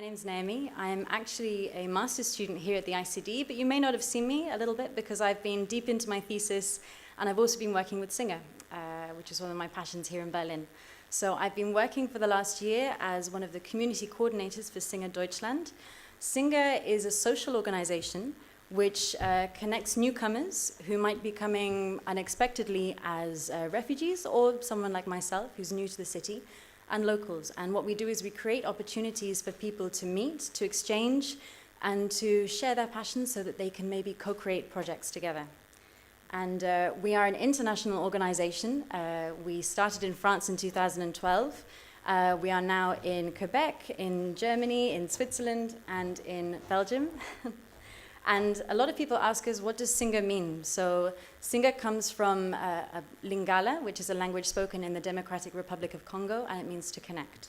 name's Naomi. I'm actually a master's student here at the ICD, but you may not have seen me a little bit because I've been deep into my thesis, and I've also been working with SINGA, which is one of my passions here in Berlin. So I've been working for the last year as one of the community coordinators for SINGA Deutschland. SINGA is a social organization which connects newcomers who might be coming unexpectedly as refugees, or someone like myself who's new to the city, and locals. And what we do is we create opportunities for people to meet, to exchange, and to share their passions so that they can maybe co-create projects together. And we are an international organization. We started in France in 2012. We are now in Quebec, in Germany, in Switzerland, and in Belgium. And a lot of people ask us, what does SINGA mean? So SINGA comes from Lingala, which is a language spoken in the Democratic Republic of Congo, and it means to connect.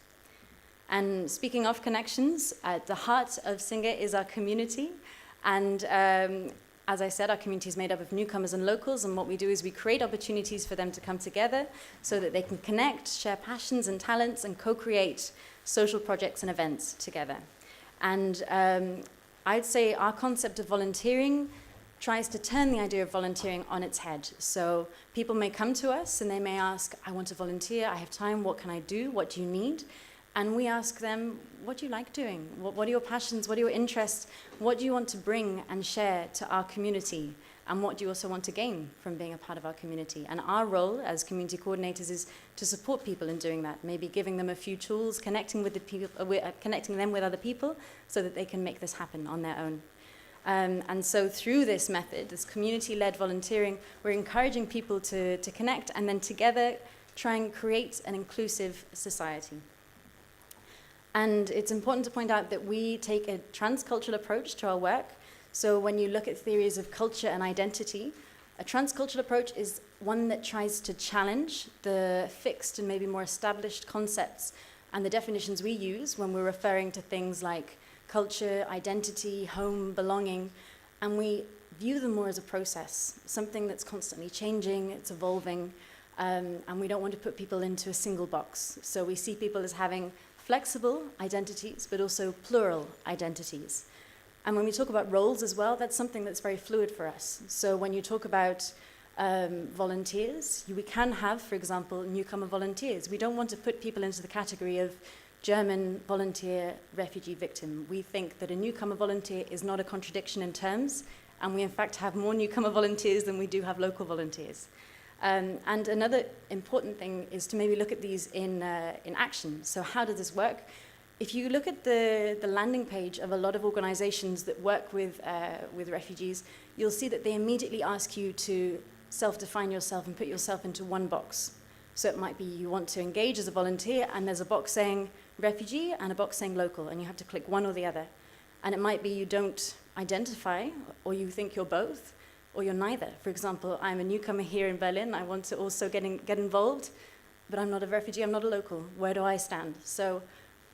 And speaking of connections, at the heart of SINGA is our community. And as I said, our community is made up of newcomers and locals, and what we do is we create opportunities for them to come together so that they can connect, share passions and talents, and co-create social projects and events together. And I'd say our concept of volunteering tries to turn the idea of volunteering on its head. So people may come to us and they may ask, I want to volunteer, I have time, what can I do, what do you need? And we ask them, what do you like doing? What are your passions, what are your interests? What do you want to bring and share to our community? And what do you also want to gain from being a part of our community? And our role as community coordinators is to support people in doing that, maybe giving them a few tools, connecting them with other people so that they can make this happen on their own. And so through this method, this community-led volunteering, we're encouraging people to connect and then together try and create an inclusive society. And it's important to point out that we take a transcultural approach to our work. So when you look at theories of culture and identity, a transcultural approach is one that tries to challenge the fixed and maybe more established concepts and the definitions we use when we're referring to things like culture, identity, home, belonging, and we view them more as a process, something that's constantly changing, it's evolving, and we don't want to put people into a single box. So we see people as having flexible identities, but also plural identities. And when we talk about roles as well, that's something that's very fluid for us. So when you talk about volunteers, we can have, for example, newcomer volunteers. We don't want to put people into the category of German volunteer, refugee victim. We think that a newcomer volunteer is not a contradiction in terms, and we in fact have more newcomer volunteers than we do have local volunteers. And another important thing is to maybe look at these in action. So how does this work? If you look at the landing page of a lot of organizations that work with refugees, you'll see that they immediately ask you to self-define yourself and put yourself into one box. So it might be you want to engage as a volunteer, and there's a box saying refugee and a box saying local, and you have to click one or the other. And it might be you don't identify, or you think you're both, or you're neither. For example, I'm a newcomer here in Berlin. I want to also get involved, but I'm not a refugee, I'm not a local. Where do I stand? So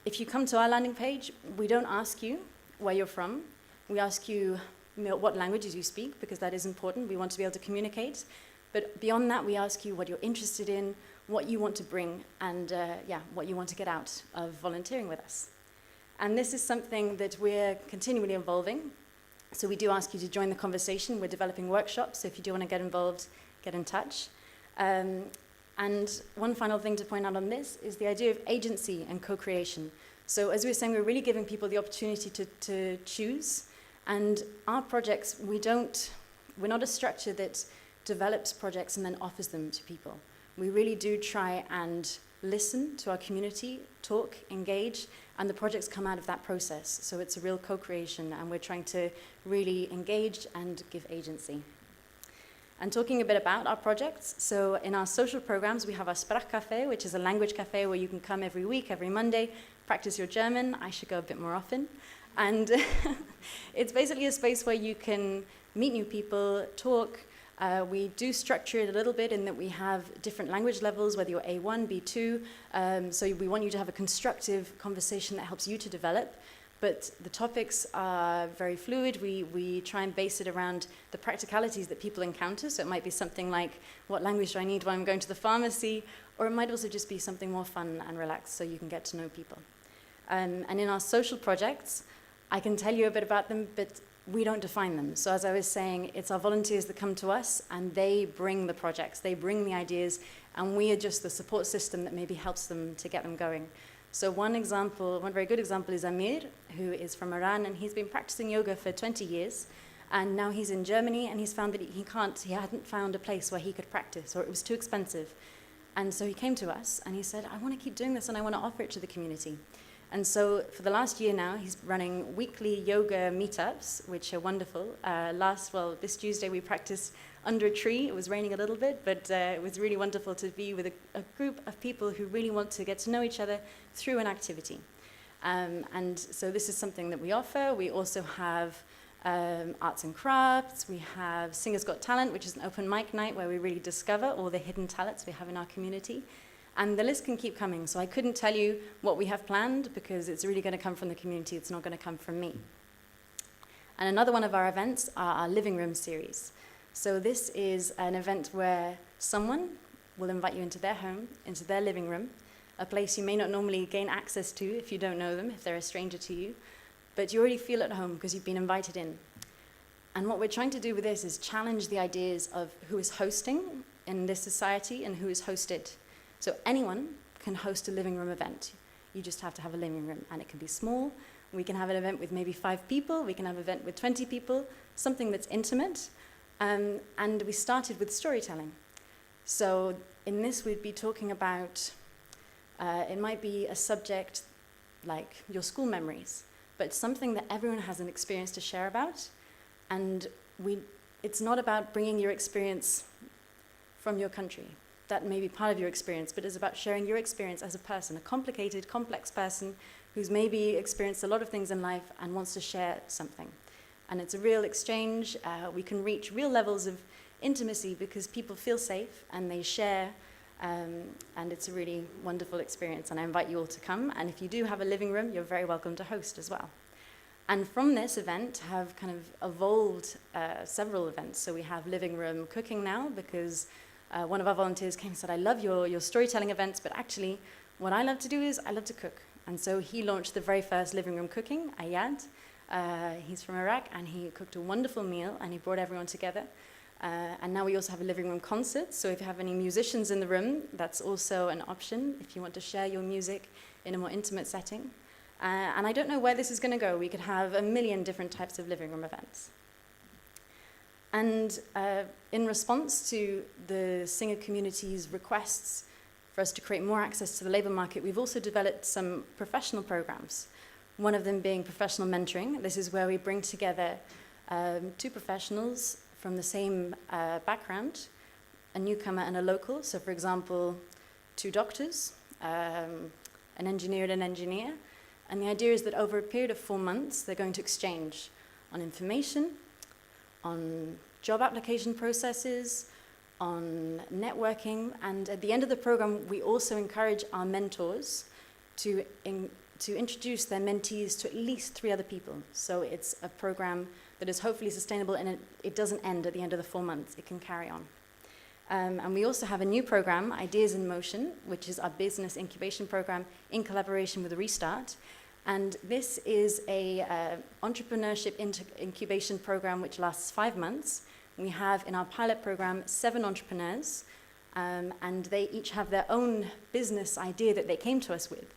if you come to our landing page, we don't ask you where you're from. We ask you, what languages you speak, because that is important. We want to be able to communicate. But beyond that, we ask you what you're interested in, what you want to bring, and what you want to get out of volunteering with us. And this is something that we're continually evolving. So we do ask you to join the conversation. We're developing workshops, so if you do want to get involved, get in touch. And one final thing to point out on this is the idea of agency and co-creation. So as we were saying, we're really giving people the opportunity to choose. And our projects, we're not a structure that develops projects and then offers them to people. We really do try and listen to our community, talk, engage, and the projects come out of that process. So it's a real co-creation, and we're trying to really engage and give agency. And talking a bit about our projects, so in our social programs, we have our Sprachcafé, which is a language cafe where you can come every week, every Monday, practice your German. I should go a bit more often. And it's basically a space where you can meet new people, talk. We do structure it a little bit in that we have different language levels, whether you're A1, B2. So we want you to have a constructive conversation that helps you to develop. But the topics are very fluid. We try and base it around the practicalities that people encounter. So it might be something like, what language do I need when I'm going to the pharmacy? Or it might also just be something more fun and relaxed so you can get to know people. And in our social projects, I can tell you a bit about them, but we don't define them. So as I was saying, it's our volunteers that come to us and they bring the projects, they bring the ideas, and we are just the support system that maybe helps them to get them going. So one very good example is Amir, who is from Iran, and he's been practicing yoga for 20 years. And now he's in Germany, and he's found that he hadn't found a place where he could practice, or it was too expensive. And so he came to us, and he said, I want to keep doing this, and I want to offer it to the community. And so for the last year now, he's running weekly yoga meetups, which are wonderful. This Tuesday we practiced under a tree. It was raining a little bit, but it was really wonderful to be with a group of people who really want to get to know each other through an activity. And so this is something that we offer. We also have arts and crafts. We have Singers Got Talent, which is an open mic night where we really discover all the hidden talents we have in our community. And the list can keep coming. So I couldn't tell you what we have planned because it's really going to come from the community. It's not going to come from me. And another one of our events are our living room series. So this is an event where someone will invite you into their home, into their living room, a place you may not normally gain access to if you don't know them, if they're a stranger to you, but you already feel at home because you've been invited in. And what we're trying to do with this is challenge the ideas of who is hosting in this society and who is hosted. So anyone can host a living room event. You just have to have a living room, and it can be small. We can have an event with maybe 5 people. We can have an event with 20 people, something that's intimate. And we started with storytelling. So in this, we'd be talking about, it might be a subject like your school memories, but something that everyone has an experience to share about. And it's not about bringing your experience from your country. That may be part of your experience, but it's about sharing your experience as a person, a complicated, complex person who's maybe experienced a lot of things in life and wants to share something. And it's a real exchange. We can reach real levels of intimacy because people feel safe and they share, and it's a really wonderful experience. And I invite you all to come. And if you do have a living room, you're very welcome to host as well. And from this event have kind of evolved several events. So we have living room cooking now because one of our volunteers came and said, I love your storytelling events, but actually what I love to do is I love to cook. And so he launched the very first living room cooking, Ayad. He's from Iraq, and he cooked a wonderful meal, and he brought everyone together. And now we also have a living room concert, so if you have any musicians in the room, that's also an option if you want to share your music in a more intimate setting. And I don't know where this is going to go. We could have a million different types of living room events. And in response to the SINGA community's requests for us to create more access to the labor market, we've also developed some professional programs, one of them being professional mentoring. This is where we bring together 2 professionals from the same background, a newcomer and a local. So for example, 2 doctors, an engineer and an engineer. And the idea is that over a period of 4 months, they're going to exchange on information, on job application processes, on networking, and at the end of the program, we also encourage our mentors to introduce their mentees to at least 3 other people. So it's a program that is hopefully sustainable, and it doesn't end at the end of the 4 months. It can carry on. And we also have a new program, Ideas in Motion, which is our business incubation program in collaboration with Restart. And this is a entrepreneurship incubation program which lasts 5 months. We have in our pilot program 7 entrepreneurs, and they each have their own business idea that they came to us with.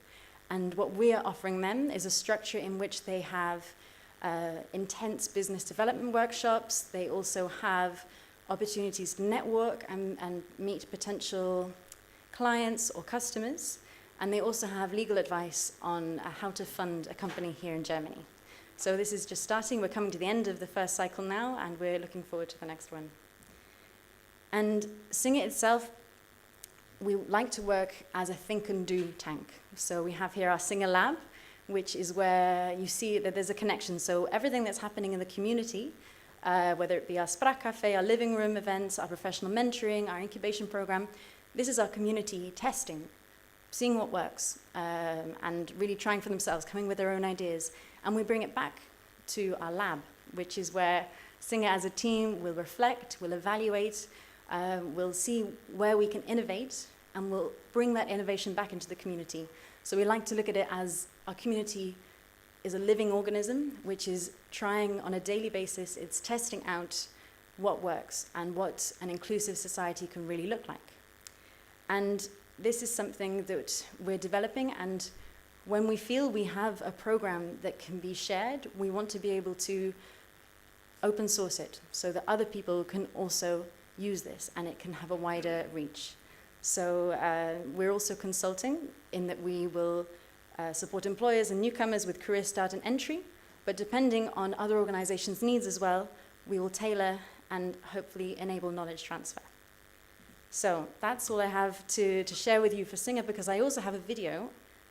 And what we are offering them is a structure in which they have intense business development workshops. They also have opportunities to network and meet potential clients or customers. And they also have legal advice on how to fund a company here in Germany. So this is just starting. We're coming to the end of the first cycle now, and we're looking forward to the next one. And SINGA itself, we like to work as a think and do tank. So we have here our SINGA lab, which is where you see that there's a connection. So everything that's happening in the community, whether it be our Sprach Cafe, our living room events, our professional mentoring, our incubation program, this is our community testing, seeing what works, and really trying for themselves, coming with their own ideas. And we bring it back to our lab, which is where SINGA as a team will reflect, will evaluate, we'll see where we can innovate, and we'll bring that innovation back into the community. So we like to look at it as our community is a living organism which is trying on a daily basis, it's testing out what works and what an inclusive society can really look like. And this is something that we're developing, and when we feel we have a program that can be shared, we want to be able to open source it so that other people can also use this and it can have a wider reach. So we're also consulting in that we will support employers and newcomers with career start and entry, but depending on other organizations' needs as well, we will tailor and hopefully enable knowledge transfer. So that's all I have to share with you for SINGA, because I also have a video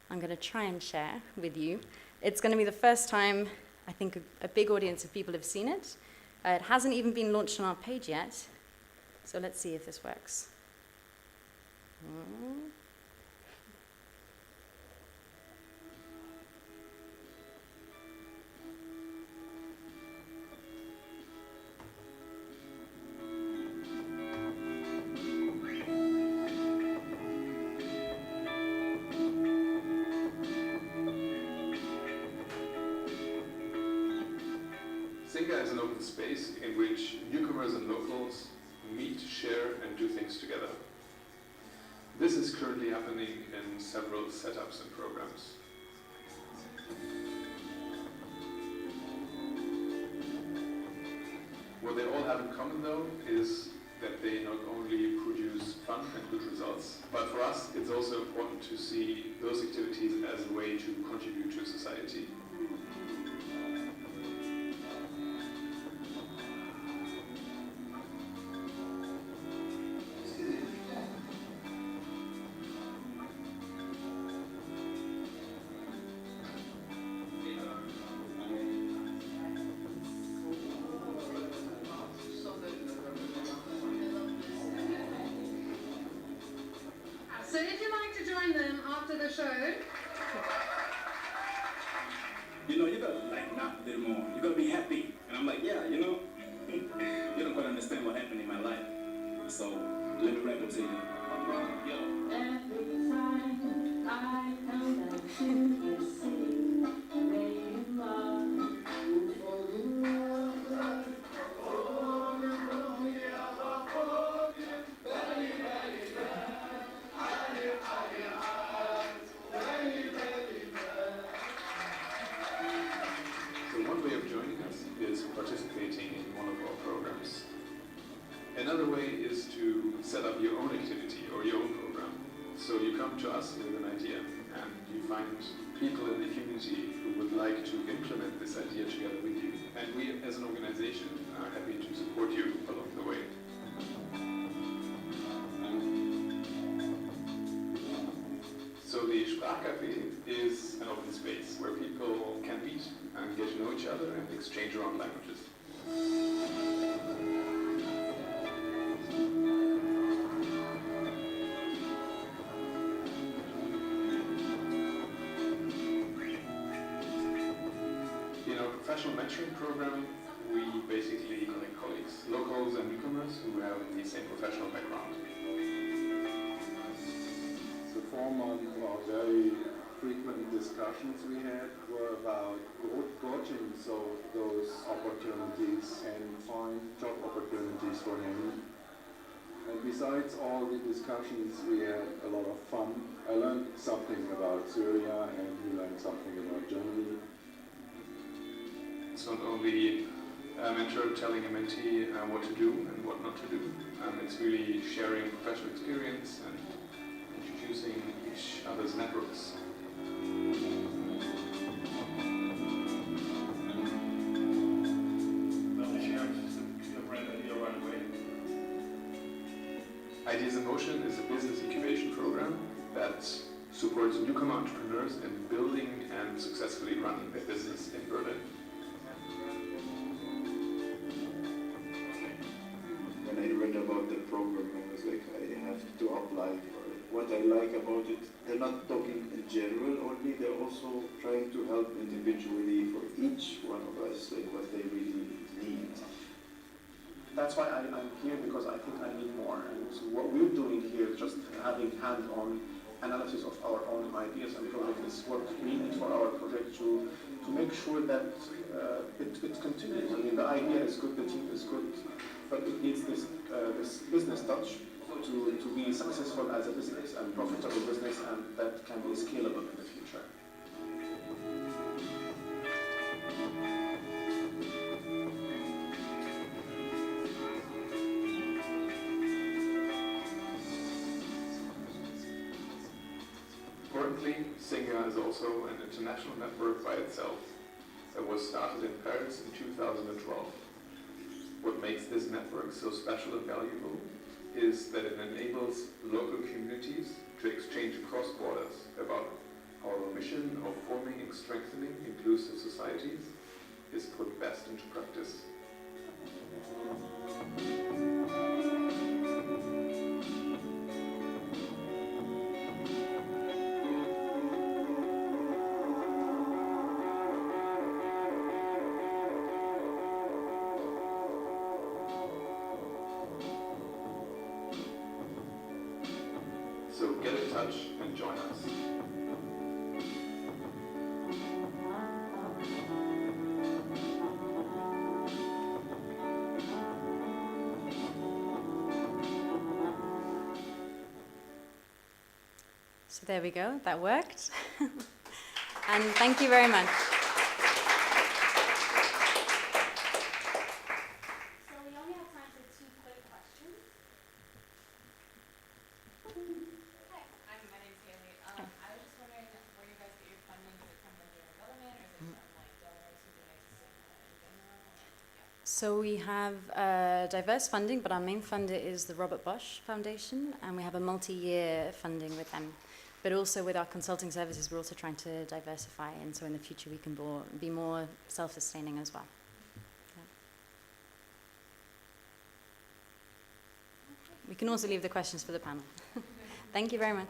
I'm going to try and share with you. It's going to be the first time I think a big audience of people have seen it. It hasn't even been launched on our page yet, so let's see if this works. SINGA is an open space in which newcomers and locals meet, share, and do things together. This is currently happening in several setups and programs. What they all have in common, though, is that they not only produce fun and good results, but for us it's also important to see those activities as a way to contribute to society. So if you'd like to join them after the show. You know, you gotta like knock a bit more. You gotta be happy. And I'm like, yeah, you know, you don't quite understand what happened in my life. So let me rap it to you. Yo. Every time I come back to the city where you are, One way of joining us is participating in one of our programs. Another way is to set up your own activity or your own program. So you come to us with an idea and you find people in the community who would like to implement this idea together with you. And we as an organization are happy to support you along the way. So the Sprachcafé is an open space where people can meet and get to know each other and exchange around languages. In our professional mentoring program, we basically connect colleagues, locals and newcomers who have the same professional background. The format of our very frequent discussions we had were about gauging those opportunities and find job opportunities for him. And besides all the discussions, we had a lot of fun. I learned something about Syria and he learned something about Germany. It's not only a mentor telling a mentee what to do and what not to do. It's really sharing professional experience and introducing each other's networks. Well, if you have a brand idea right away. Ideas in Motion is a business incubation program that supports newcomer entrepreneurs in building and successfully running their business in Berlin. When I read about the program, I was like, I have to apply for it. What I like about it, they're not talking in general only, they're also trying to help individually for each one of us, like what they really need. That's why I'm here, because I think I need more. And so what we're doing here is just having hand-on analysis of our own ideas and project is what we need for our project to make sure that it continues. I mean, the idea is good, the team is good, but it needs this business touch to be successful as a business and profitable business, and that can be scalable in the future. Currently, SINGA is also an international network by itself that was started in Paris in 2012. What makes this network so special and valuable is that it enables local communities to exchange across borders about how our mission of forming and strengthening inclusive societies is put best into practice. So get in touch and join us. So there we go, that worked. And thank you very much. So we only have time for 2 quick questions. Hi, my name's Haley. I was just wondering where you guys get your funding. Is it from the federal government, or is it from like donors who donate to SINGA in general? So we have diverse funding, but our main funder is the Robert Bosch Foundation, and we have a multi-year funding with them. But also with our consulting services, we're also trying to diversify, and so in the future we can be more self-sustaining as well. Yeah. We can also leave the questions for the panel. Thank you very much.